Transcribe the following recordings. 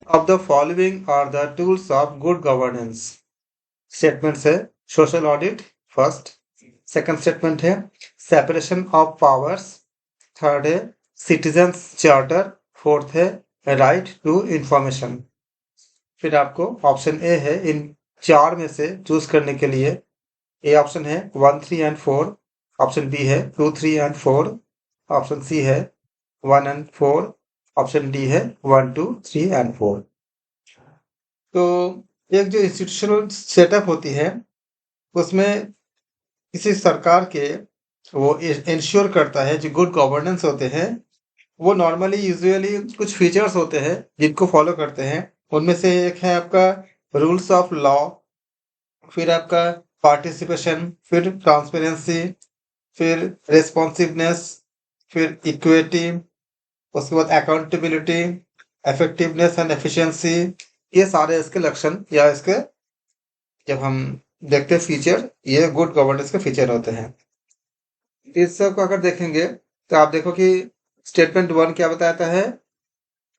Of the following are the tools of good governance. Statement है social audit first, second statement है separation of powers, third है citizens charter, fourth है right to information. फिर आपको option A है इन चार में से चूज करने के लिए। ए ऑप्शन है 1, 3 एंड 4, ऑप्शन बी है 2, 3 एंड 4, ऑप्शन सी है 1 एंड 4, ऑप्शन डी है 1, 2, 3 एंड 4। तो एक जो इंस्टीट्यूशनल सेटअप होती है उसमें किसी सरकार के वो इंश्योर करता है जो गुड गवर्नेंस होते हैं वो नॉर्मली यूजुअली कुछ फीचर्स होते हैं जिनको फॉलो करते हैं। उनमें से एक है आपका रूल्स ऑफ लॉ, फिर आपका पार्टिसिपेशन, फिर ट्रांसपेरेंसी, फिर रेस्पॉन्सिवनेस, फिर इक्विटी, उसके बाद अकाउंटेबिलिटी, इफेक्टिवनेस एंड एफिशिएंसी। ये सारे इसके लक्षण या इसके जब हम देखते हैं फीचर, ये गुड गवर्नेंस के फीचर होते हैं। इस सब को अगर देखेंगे तो आप देखो कि स्टेटमेंट 1 क्या बताता है,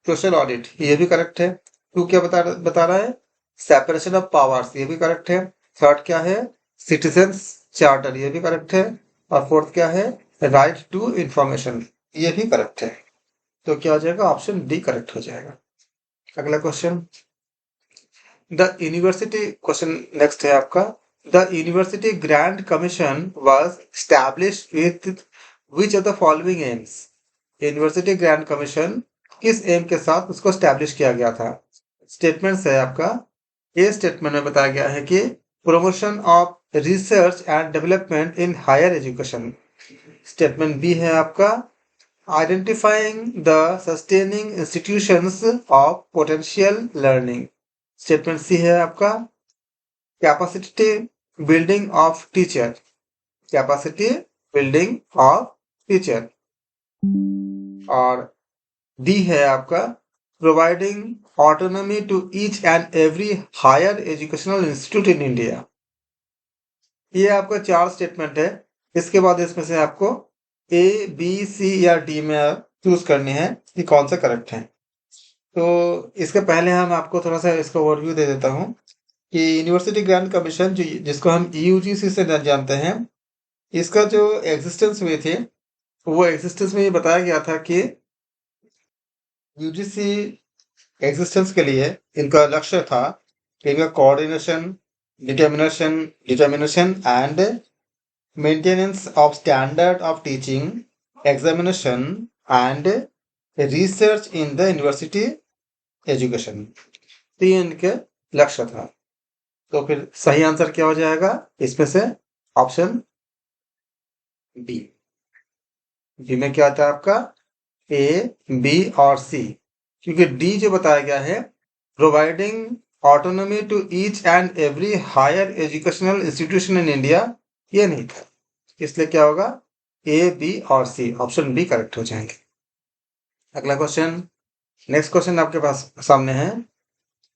सोशल ऑडिट, ये भी करेक्ट है। 2 क्या बता रहा है, सेपरेशन ऑफ पावर्स, ये भी करेक्ट है। थर्ड क्या है, सिटीजन्स चार्टर, ये भी करेक्ट है। और फोर्थ क्या है, राइट टू इंफॉर्मेशन, ये भी करेक्ट है। तो क्या हो जाएगा, ऑप्शन डी करेक्ट हो जाएगा। अगला question, the university, question next है आपका, the university grand commission was established with which of the following AIIMS. University grand commission किस एम के साथ उसको एस्टैब्लिश किया गया था। स्टेटमेंट्स है आपका, ए स्टेटमेंट में बताया गया है कि promotion of research and development in higher education. Statement B है आपका identifying the sustaining institutions of potential learning. Statement C है आपका capacity building of teacher, capacity building of teacher. और डी है आपका providing autonomy to each and every higher educational institute in India. ये आपका 4 statement है। इसके बाद इसमें से आपको ए, बी, सी या डी में चूज करनी है कि कौन सा करेक्ट है। तो इसके पहले हम आपको थोड़ा सा इसका ओवरव्यू दे देता हूँ कि यूनिवर्सिटी ग्रांट कमीशन जो जिसको हम यूजीसी से जानते हैं, इसका जो एग्जिस्टेंस हुए थे वो एग्जिस्टेंस में ये बताया गया था कि यूजीसी एग्जिस्टेंस के लिए इनका लक्ष्य था कि इनका coordination, determination and maintenance of standard of teaching, examination and research in the university education. तो ये इनके लक्ष्य था। तो फिर सही आंसर क्या हो जाएगा इसमें से, ऑप्शन बी। बी में क्या आता है आपका ए, बी और सी, क्योंकि डी जो बताया गया है providing autonomy to each and every higher educational institution in India, ये नहीं था। इसलिए क्या होगा, ए, बी और सी, ऑप्शन बी करेक्ट हो जाएंगे। अगला क्वेश्चन, नेक्स्ट क्वेश्चन आपके पास सामने है,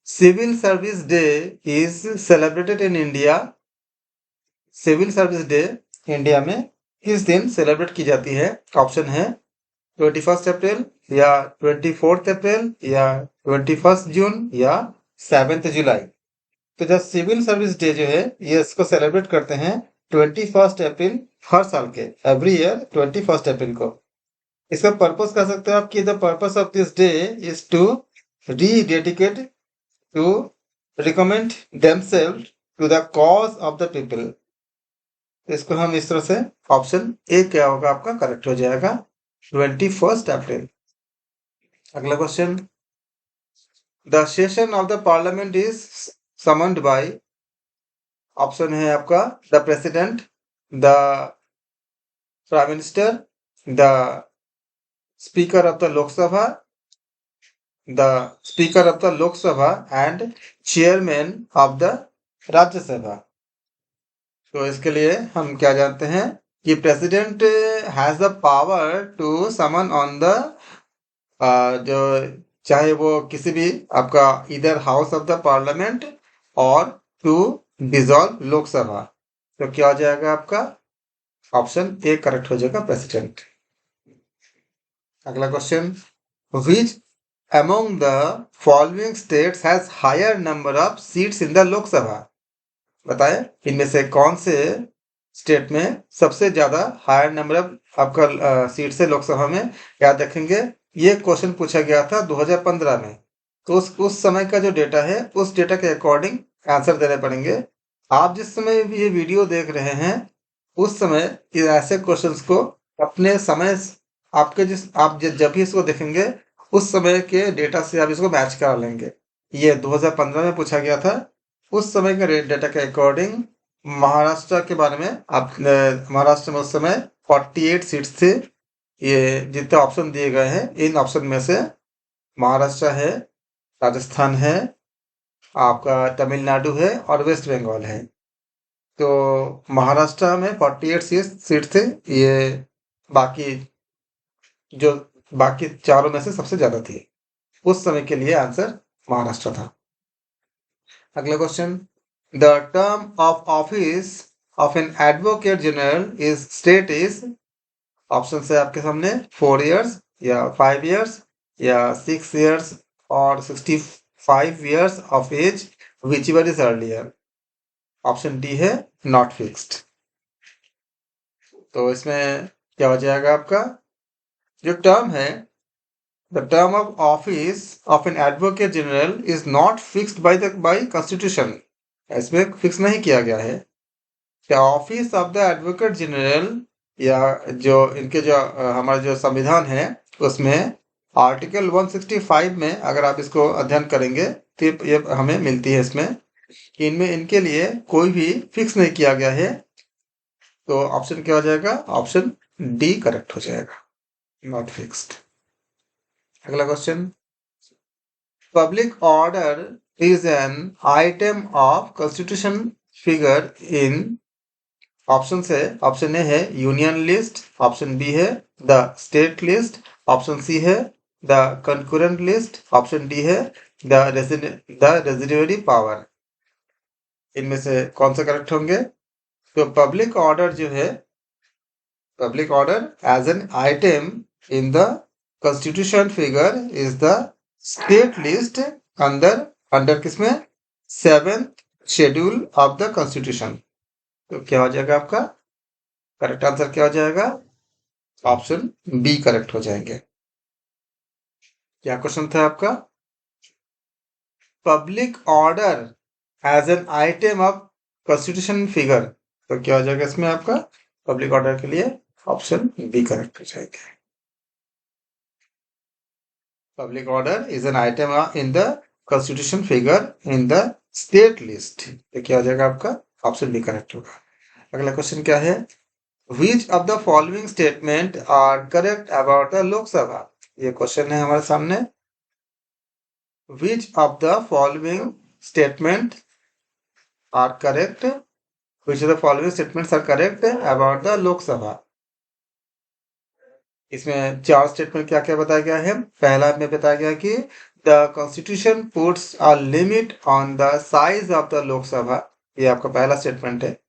civil service day is celebrated in India. Civil service day India में किस दिन सेलिब्रेट की जाती है। ऑप्शन है 21 अप्रैल या 24 अप्रैल या 21 जून या 7 जुलाई। तो जब सिविल सर्विस डे जो है ये इसको सेलिब्रेट करते हैं 21 अप्रैल हर साल के, एवरी ईयर 21 अप्रैल को। इसका पर्पस कह सकते हो आप कि the purpose of this day is to rededicate to recommend themselves to the cause of the people. इसको हम इस तरह से, ऑप्शन ए क्या होगा आपका करेक्ट हो जाएगा, 21 अप्रैल। अगला question, the session of the parliament is summoned by. Option है आपका the president, the prime minister, the speaker of the Lok Sabha, the speaker of the Lok Sabha and chairman of the Rajya Sabha. तो इसके लिए हम क्या जानते हैं कि president has the power to summon on the जो चाहे वो किसी भी आपका इधर हाउस ऑफ द पार्लियामेंट और टू डिसॉल्व लोकसभा। तो क्या हो जाएगा आपका, ऑप्शन ए करेक्ट हो जाएगा, प्रेसिडेंट। अगला question, which among the following states has higher number of seats in the लोक सभा? बताएं इनमें से कौन से स्टेट में सबसे ज्यादा हायर नंबर ऑफ आपका सीट्स है लोकसभा में? याद रखेंगे ये क्वेश्चन पूछा गया था 2015 में, तो उस समय का जो डेटा है उस डेटा के अकॉर्डिंग आंसर देने पड़ेंगे। आप जिस समय भी ये वीडियो देख रहे हैं उस समय ऐसे क्वेश्चंस को अपने समय आपके आप जब भी इसको देखेंगे उस समय के डेटा से आप इसको मैच करा लेंगे। ये 2015 में पूछा गया था, उस समय के डेटा के अकॉर्डिंग महाराष्ट्र के बारे में आप महाराष्ट्र में उस समय 48 सीट्स थे। ये जितने ऑप्शन दिए गए हैं इन ऑप्शन में से महाराष्ट्र है, राजस्थान है, आपका तमिलनाडु है और वेस्ट बंगाल है। तो महाराष्ट्र में 48 सीट थे, ये बाकी चारों में से सबसे ज्यादा थी। उस समय के लिए आंसर महाराष्ट्र था। अगला question, the term of office of an advocate general is state is, option है आपके सामने 4 years या 5 years या 6 years और 65 years of age, whichever is earlier. Option D है नॉट फिक्स्ड। तो इसमें क्या हो जाएगा आपका जो टर्म है, the term of office of an advocate general is not fixed by constitution. इसमें फिक्स नहीं किया गया है। क्या office of the advocate general या जो इनके जो हमारा जो संविधान है उसमें आर्टिकल 165 में अगर आप इसको अध्ययन करेंगे तो ये हमें मिलती है इसमें कि इनमें इनके लिए कोई भी फिक्स नहीं किया गया है। तो ऑप्शन क्या हो जाएगा? ऑप्शन डी करेक्ट हो जाएगा, नॉट फिक्स्ड। अगला question, public order is an item of constitution figure in, option है, ऑप्शन ए है यूनियन लिस्ट, ऑप्शन बी है the state list, option C है the concurrent list, option D है the residuary power. इनमें से कौन सा करेक्ट होंगे? तो पब्लिक ऑर्डर जो है, public order as an item in the constitution figure is the state list under किसमें? 7th schedule of the constitution. तो क्या हो जाएगा आपका करेक्ट आंसर? क्या हो जाएगा? ऑप्शन बी करेक्ट हो जाएंगे। क्या क्वेश्चन था आपका? Public order as an item of constitution figure, तो क्या हो जाएगा इसमें आपका? पब्लिक ऑर्डर के लिए ऑप्शन बी करेक्ट हो जाएगा। Public order is an item in the constitution figure in the state list, तो क्या हो जाएगा आपका? ऑप्शन बी करेक्ट होगा। अगला क्वेश्चन क्या है? Which of the following statement are correct about the Lok Sabha? ये क्वेश्चन है हमारे सामने। Which of the following statement are correct, which of the following statements are correct about the Lok Sabha? इसमें 4 स्टेटमेंट क्या क्या बताया गया है। पहला में बताया गया कि the constitution puts a limit on the size of the Lok Sabha, ये आपका पहला स्टेटमेंट है।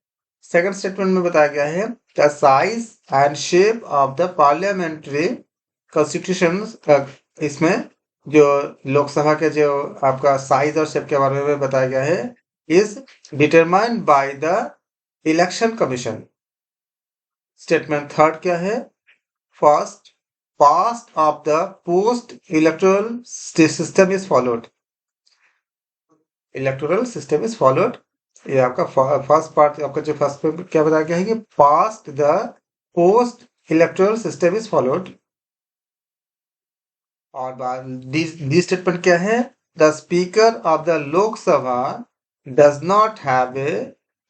सेकंड स्टेटमेंट में बताया गया है the size and shape of the parliamentary constitution, इसमें जो लोकसभा के जो आपका साइज और शेप के बारे में बताया गया है is determined by the election commission. Statement third क्या है? First past of the post electoral system is followed, electoral system is followed. ये आपका फर्स्ट पार्ट, आपका जो फर्स्ट पे क्या बताया गया है कि past the post electoral system is followed. और डी स्टेटमेंट क्या है? The speaker of the Lok Sabha does not have a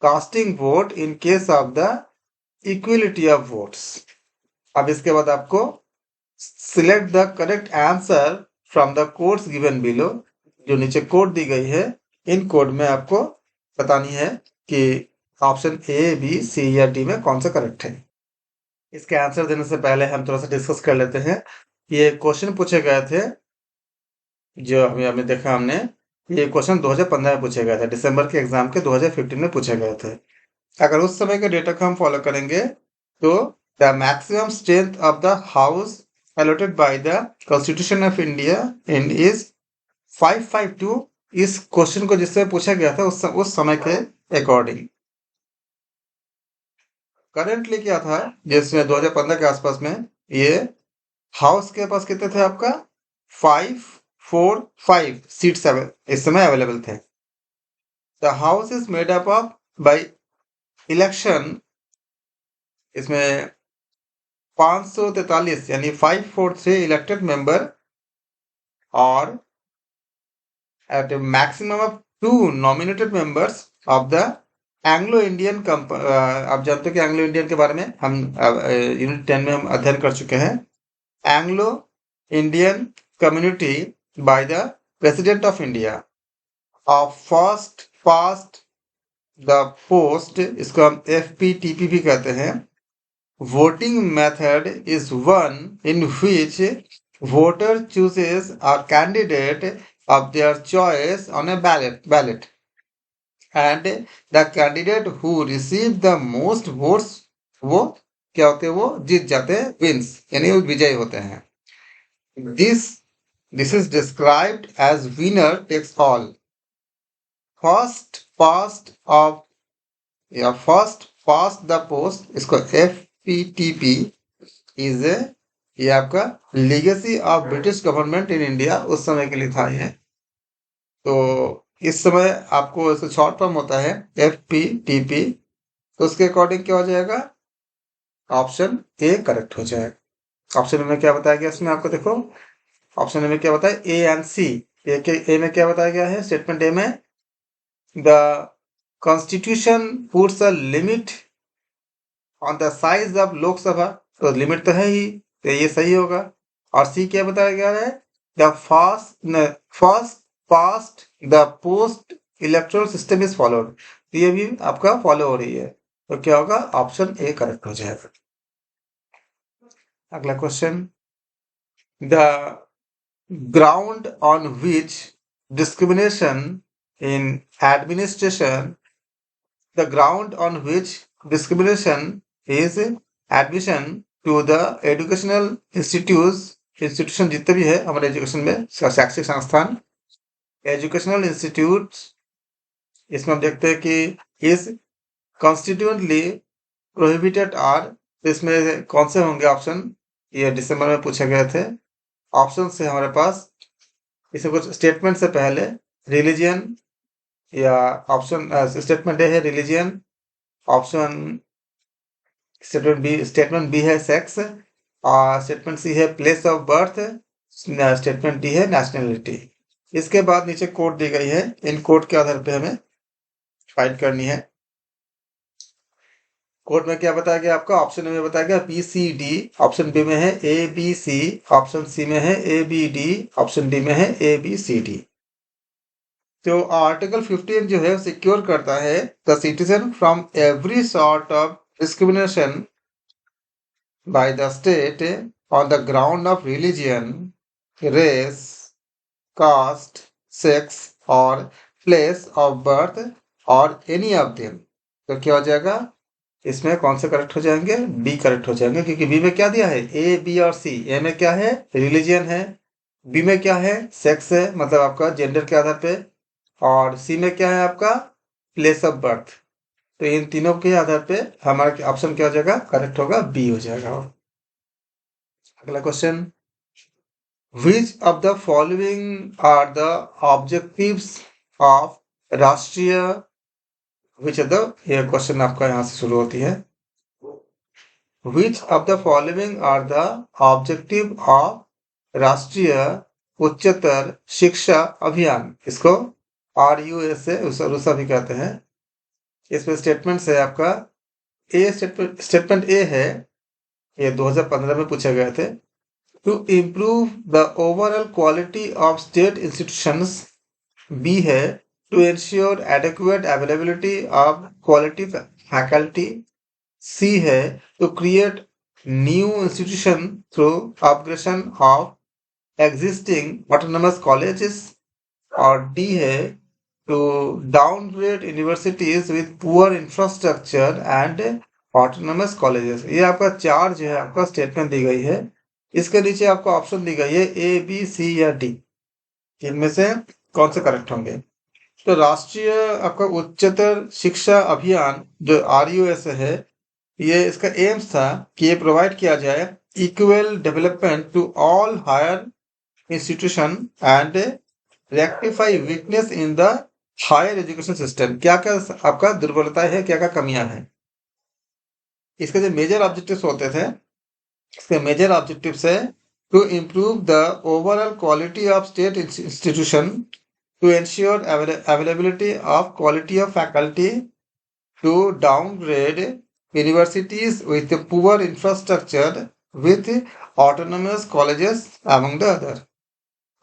casting vote in case of the equality of votes. अब इसके बाद आपको select the correct answer from the codes given below, जो नीचे code दी गई है इन कोड में आपको बतानी है कि ऑप्शन ए, बी, सी या डी में कौन सा करेक्ट है। इसके आंसर देने से पहले हम थोड़ा सा डिस्कस कर लेते हैं। ये क्वेश्चन पूछे गए थे जो हमने देखा, हमने ये क्वेश्चन 2015 में पूछे गए थे, दिसंबर के एग्जाम के 2015 में पूछे गए थे। अगर उस समय के डेटा को हम फॉलो करेंगे तो the maximum strength of the house allotted by the Constitution of India and is 552 इस क्वेश्चन को जिससे पूछा गया था उस समय के अकॉर्डिंग। करेंटली क्या था जिसमें 2015 के आसपास में ये हाउस के पास कितने थे आपका 545 सीट्स इस समय अवेलेबल थे। The house is made up of by election, इसमें 543 यानी 543 इलेक्टेड मेंबर और at a maximum of 2 nominated members of the Anglo Indian आप जानते हो कि एंग्लो इंडियन के बारे में हम यूनिट 10 में हम अध्ययन कर चुके हैं। Anglo Indian community by the president of India of first past the post, इसको हम FPTP भी कहते हैं। Voting method is one in which voter chooses a candidate of their choice on a ballot and the candidate who receive the most votes वो क्या होते हैं, वो जीत जाते हैं, wins यानी वो विजयी होते हैं। this is described as winner takes all। first past the post, इसको FPTP is a ये आपका legacy of British government in India उस समय के लिए था ये। तो इस समय आपको ऐसे शॉर्ट फॉर्म होता है FPTP, तो उसके अकॉर्डिंग क्या हो जाएगा, ऑप्शन ए करेक्ट हो जाएगा। ऑप्शन में क्या बताया गया इसमें आपको देखो, ऑप्शन में क्या बताया A एंड C। ए में क्या बताया गया है, स्टेटमेंट ए में the constitution puts a limit on the size of Lok Sabha, तो लिमिट तो है ही, तो ये सही होगा। और सी क्या बताया गया है, the first past the post electoral system is followed, तो ये भी आपका फॉलो हो रही है, तो क्या होगा, ऑप्शन ए करेक्ट हो जाएगा। अगला question, the ground on which discrimination in administration, the ground on which discrimination is admission to the educational institution जितने भी है हमारे एजुकेशन में, शैक्षिक संस्थान, एजुकेशनल इंस्टीट्यूट, इसमें हम देखते हैं कि इज कॉन्स्टिट्यूएंटली प्रोहिबिटेड आर, इसमें कौन से होंगे ऑप्शन, ये दिसंबर में पूछे गए थे। ऑप्शन से हमारे पास इसे कुछ स्टेटमेंट से पहले रिलीजियन, या ऑप्शन स्टेटमेंट ए है रिलीजियन, ऑप्शन स्टेटमेंट बी है सेक्स, और स्टेटमेंट सी है place of birth, statement D है नेशनलिटी। इसके बाद नीचे कोड दी गई है, इन कोड के आधार पे हमें फाइंड करनी है। कोड में क्या बताया गया आपका, ऑप्शन में बताया गया BCD, ऑप्शन बी में है ABC, ऑप्शन सी में है ABD, ऑप्शन डी में है ABCD। तो आर्टिकल 15 जो है सिक्योर करता है the citizen from every sort of discrimination by the state on the ground of religion, race, caste, sex or place of birth or any of them। तो क्या हो जाएगा, इसमें कौन से करेक्ट हो जाएंगे, बी करेक्ट हो जाएंगे, क्योंकि बी में क्या दिया है, A, B और C। ए में क्या है, रिलीजियन है, बी में क्या है, सेक्स है, मतलब आपका जेंडर के आधार पे, और सी में क्या है आपका प्लेस ऑफ बर्थ। तो इन तीनों के आधार पे हमारा ऑप्शन क्या हो जाएगा, करेक्ट होगा, बी हो जाएगा। अगला question, which of the following are the objectives of Rashtriya, which of the, ये क्वेश्चन आपका यहां से शुरू होती है, which of the following are the objective of Rashtriya Uchchatar शिक्षा अभियान, इसको RUS से रूसा भी कहते हैं। इसमें स्टेटमेंट है आपका ए, स्टेटमेंट ए है, ये 2015 में पूछे गए थे, to improve the overall quality of state institutions. B है to ensure adequate availability of quality faculty. C है to create new institution through upgradation of existing autonomous colleges, और डी है to downgrade universities with poor infrastructure and autonomous colleges। ये आपका चार जो है आपका स्टेटमेंट दी गई है, इसके नीचे आपको ऑप्शन दी गई है ए, बी, सी या डी, इनमें से कौन से करेक्ट होंगे। तो राष्ट्रीय आपका उच्चतर शिक्षा अभियान जो RUS है, ये इसका एम्स था कि ये प्रोवाइड किया जाए equal development to all higher institution and rectify weakness in the higher education system. क्या क्या आपका दुर्बलताएं है, क्या क्या कमियां हैं। इसके जो मेजर ऑब्जेक्टिव्स होते थे, इसके मेजर ऑब्जेक्टिव्स है to improve the overall quality of state institution, to ensure availability of quality of faculty, to downgrade universities with poor infrastructure with autonomous colleges among the other।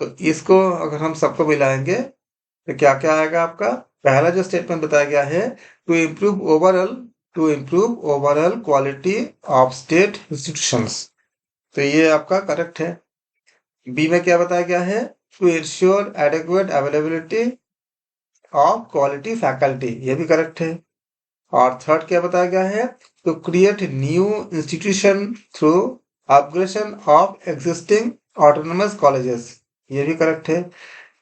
तो इसको अगर हम सबको मिलाएंगे तो क्या क्या आएगा आपका। पहला जो स्टेटमेंट बताया गया है to improve overall quality of state institutions, तो ये आपका करेक्ट है। बी में क्या बताया गया है to ensure adequate availability of quality faculty, ये भी करेक्ट है। और थर्ड क्या बताया गया है to create new institution through upgradation of existing autonomous colleges, ये भी करेक्ट है।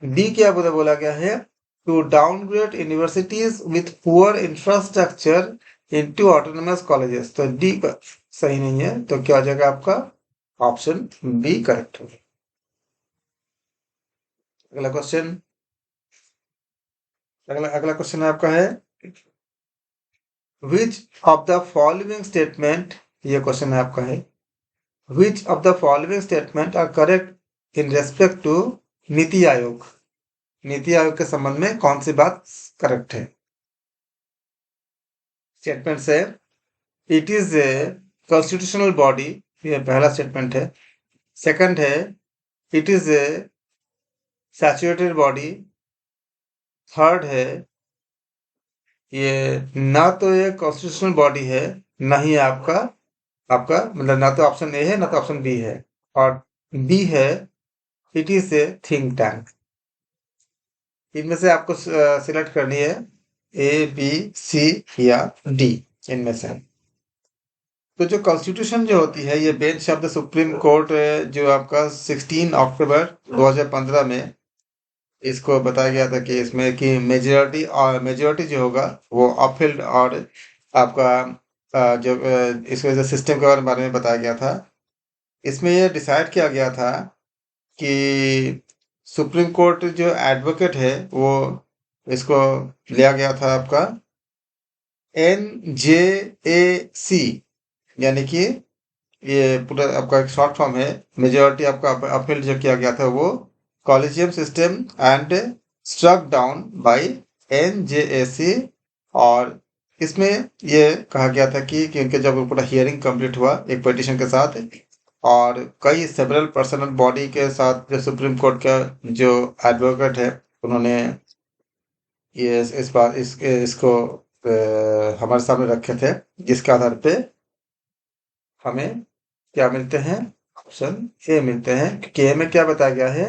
डी क्या बोला गया है to downgrade universities with poor infrastructure into autonomous colleges, तो डी सही नहीं है, तो क्या हो जाएगा आपका ऑप्शन बी करेक्ट होगा। अगला क्वेश्चन, अगला क्वेश्चन आपका है which of the following statement, ये क्वेश्चन आपका है which of the following statement are correct in respect to NITI Aayog. NITI Aayog के संबंध में कौन सी बात करेक्ट है। स्टेटमेंट है it is a constitutional body, ये पहला स्टेटमेंट है। सेकंड है it is a saturated body. Third है ये ना तो ये कॉन्स्टिट्यूशनल बॉडी है, ना ही आपका मतलब ना तो ऑप्शन ए है ना तो ऑप्शन बी है। और बी है it is a think tank. इनमें से आपको सिलेक्ट करनी है ए, बी, सी या डी, इनमें से। तो जो कॉन्स्टिट्यूशन जो होती है ये bench of the supreme court जो आपका 16 अक्टूबर 2015 में इसको बताया गया था कि इसमें कि मेजोरिटी जो होगा वो अपहिल्ड, और आपका जो इसमें जो सिस्टम के बारे में बताया गया था, इसमें ये डिसाइड किया गया था कि सुप्रीम कोर्ट जो एडवोकेट है वो इसको लिया गया था आपका NJAC, यानी कि ये पूरा आपका एक शॉर्ट फॉर्म है। मेजोरिटी आपका अपील जो किया गया था वो collegium system and struck down by NJAC। और इसमें ये कहा गया था कि उनके जब पूरा हियरिंग कंप्लीट हुआ एक पिटीशन के साथ और कई सेवरल पर्सनल बॉडी के साथ जो सुप्रीम कोर्ट का जो एडवोकेट है उन्होंने ये इस बात इसको हमारे सामने रखे थे, जिसके आधार पे हमें क्या मिलते हैं, ऑप्शन ए मिलते हैं। क्योंकि ए में क्या बताया गया है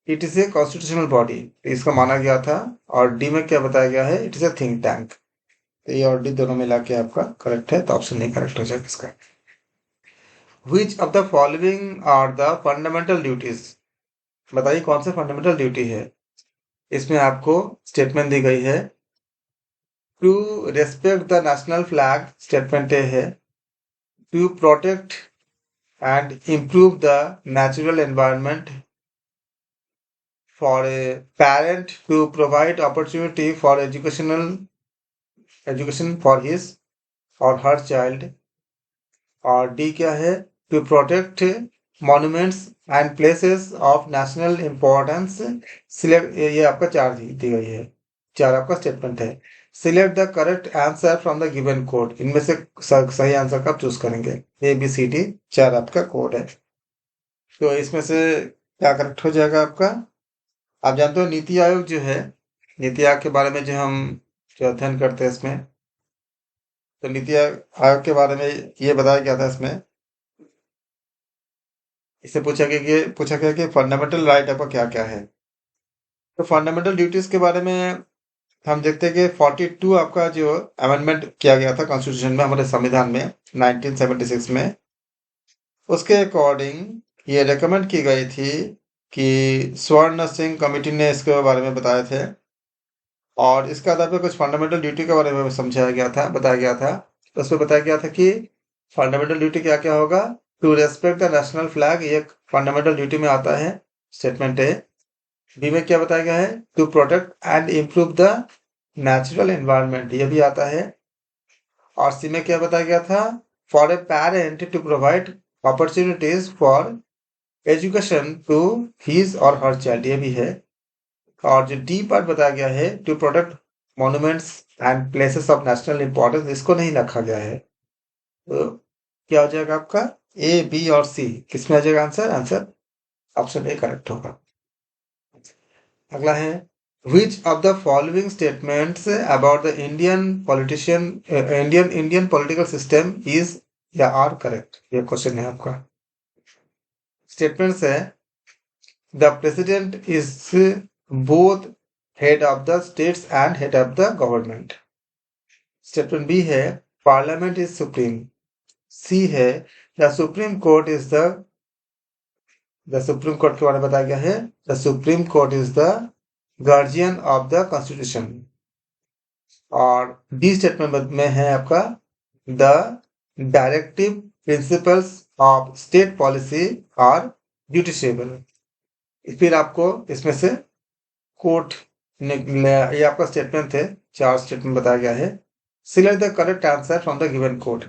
it is a constitutional body, इसको माना गया था। और डी में क्या बताया गया है it is a think tank. तो ये और डी दोनों मिला के आपका करेक्ट है, तो ऑप्शन नहीं करेक्ट हो जाएगा इसका। Which of the following are the fundamental duties, बताइए कौन सा फंडामेंटल ड्यूटी है। इसमें आपको स्टेटमेंट दी गई है to respect the national flag, statement A है। To protect and improve the natural environment, for a parent to provide opportunity for education for his or her child. और डी क्या है to protect monuments and places of national importance. Select, ये आपका चार दी गई है, चार आपका स्टेटमेंट है। Select the correct answer from the given code, इनमें से सही आंसर का आप चूज करेंगे। ABCD चार आपका कोड है, तो इसमें से क्या करेक्ट हो जाएगा आपका। आप जानते हो नीति आयोग जो है, नीति आयोग के बारे में जो हम जो अध्ययन करते हैं इसमें, तो नीति आयोग के बारे में ये बताया गया था इसमें, इससे पूछा गया कि फंडामेंटल राइट आपका क्या क्या है। तो फंडामेंटल ड्यूटीज के बारे में हम देखते हैं कि 42 आपका जो अमेंडमेंट किया गया था कॉन्स्टिट्यूशन में, हमारे संविधान में 1976 में, उसके अकॉर्डिंग ये रिकमेंड की गई थी कि स्वर्ण सिंह कमेटी ने इसके बारे में बताए थे, और इसके आधार पर कुछ फंडामेंटल ड्यूटी के बारे में समझाया गया था, बताया गया था। तो उसमें बताया गया था कि फंडामेंटल ड्यूटी क्या क्या होगा। To respect the national flag, ये फंडामेंटल ड्यूटी में आता है, स्टेटमेंट ए। बी में क्या बताया गया है, to protect and improve the natural environment, ये भी आता है। और सी में क्या बताया गया था, for a parent to provide opportunities for education to his or her child, ये भी है। और जो डी पार्ट बताया गया है, to protect monuments and places of national importance, इसको नहीं रखा गया है। तो क्या हो जाएगा आपका ए, बी और सी, किसमें आ जाएगा answer? Answer option A correct होगा। अगला है, which of the following statements about the Indian political system is या are correct? ये क्वेश्चन है आपका। स्टेटमेंट्स है, the president is both head of the states and head of the government. Statement B है, parliament is supreme. C है, the supreme court is the supreme court के बारे में बताया गया है, the supreme court is the guardian of the constitution. और D statement में है आपका, the directive principles of state policy are justiciable. फिर आपको इसमें से कोर्ट, ये आपका स्टेटमेंट थे, 4 स्टेटमेंट बताया गया है। Select the correct answer from the given court,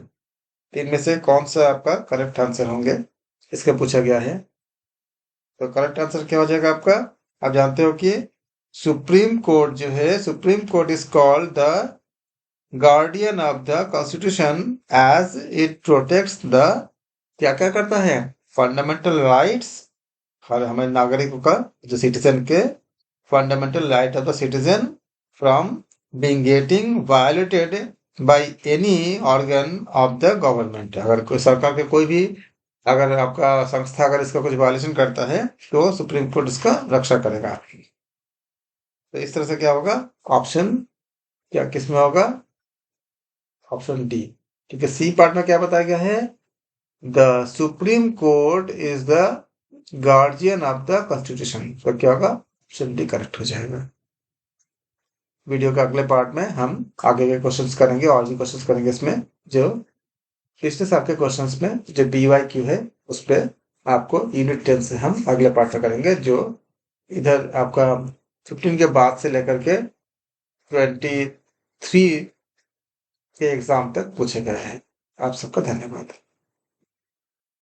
इनमें से कौन सा आपका करेक्ट आंसर होंगे, इसका पूछा गया है। तो करेक्ट आंसर क्या हो जाएगा आपका? आप जानते हो कि सुप्रीम कोर्ट जो है, supreme court is called the guardian of the constitution as it protects the, क्या क्या करता है, फंडामेंटल राइट्स, हर हमारे नागरिकों का, जो सिटीजन के fundamental right of the citizen from being getting violated by any organ of the government. अगर कोई सरकार के कोई भी, अगर आपका संस्था अगर इसका कुछ वायलेशन करता है तो सुप्रीम कोर्ट इसका रक्षा करेगा आपकी। तो इस तरह से क्या होगा, ऑप्शन क्या किस में होगा? Option D. ठीक है, सी पार्ट में क्या बताया गया है, the supreme court is the guardian of the constitution. तो क्या होगा? ऑप्शन डी करेक्ट हो जाएगा। वीडियो के अगले पार्ट में हम आगे के क्वेश्चंस करेंगे, और भी क्वेश्चंस करेंगे इसमें, जो पिछले साल के क्वेश्चंस में जो BYQ है उस पर आपको यूनिट 10 से हम अगले पार्ट में करेंगे, जो इधर आपका 15 के बाद से लेकर के 23 के एग्जाम तक पूछे गए हैं। आप सबका धन्यवाद।